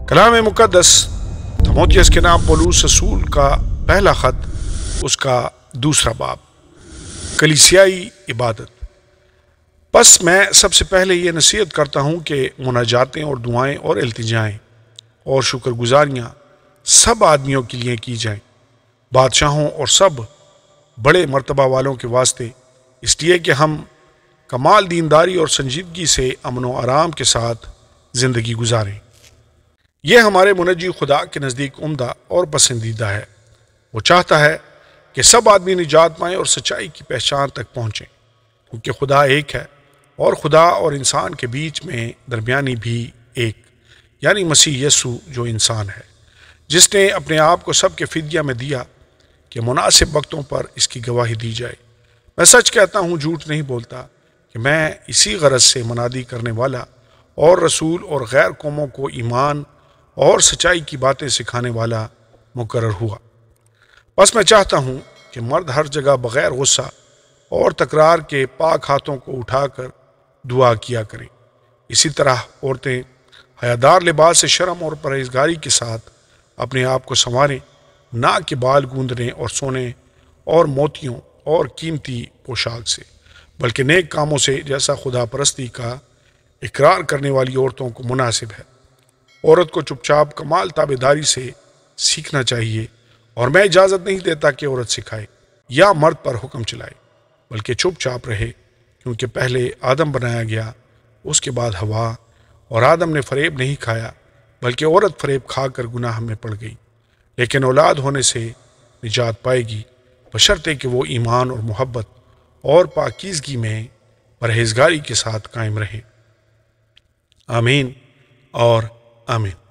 کلام مقدس تیموتھیوس کے نام پولس رسول کا پہلا خط، اس کا دوسرا باب، کلیسیائی عبادت۔ بس میں سب سے پہلے یہ نصیحت کرتا ہوں کہ مناجاتیں اور دعائیں اور التجائیں اور شکر گزاریاں سب آدمیوں کے لیے کی جائیں، بادشاہوں اور سب بڑے مرتبہ والوں کے واسطے، اس لیے کہ ہم کمال دینداری اور سنجیدگی سے امن و آرام کے ساتھ زندگی گزاریں۔ یہ ہمارے منجی خدا کے نزدیک عمدہ اور پسندیدہ ہے۔ وہ چاہتا ہے کہ سب آدمی نجات پائیں اور سچائی کی پہچان تک پہنچیں، کیونکہ خدا ایک ہے اور خدا اور انسان کے بیچ میں درمیانی بھی ایک، یعنی مسیح یسوع جو انسان ہے، جس نے اپنے آپ کو سب کے فدیہ میں دیا کہ مناسب وقتوں پر اس کی گواہی دی جائے۔ میں سچ کہتا ہوں، جھوٹ نہیں بولتا، کہ میں اسی غرض سے منادی کرنے والا اور رسول اور غیر قوموں کو ایمان اور سچائی کی باتیں سکھانے والا مقرر ہوا۔ بس میں چاہتا ہوں کہ مرد ہر جگہ بغیر غصہ اور تکرار کے پاک ہاتھوں کو اٹھا کر دعا کیا کریں۔ اسی طرح عورتیں حیادار لباس سے شرم اور پرہیزگاری کے ساتھ اپنے آپ کو سنواریں، نہ کہ بال گوندنے اور سونے اور موتیوں اور قیمتی پوشاک سے، بلکہ نیک کاموں سے، جیسا خدا پرستی کا اقرار کرنے والی عورتوں کو مناسب ہے۔ عورت کو چپ چاپ کمال تابعداری سے سیکھنا چاہیے، اور میں اجازت نہیں دیتا کہ عورت سکھائے یا مرد پر حکم چلائے، بلکہ چپ چاپ رہے، کیونکہ پہلے آدم بنایا گیا، اس کے بعد ہوا، اور آدم نے فریب نہیں کھایا، بلکہ عورت فریب کھا کر گناہ میں پڑ گئی، لیکن اولاد ہونے سے نجات پائے گی، بشرطے کہ وہ ایمان اور محبت اور پاکیزگی میں پرہیزگاری کے ساتھ قائم رہے۔ آمین اور آمین۔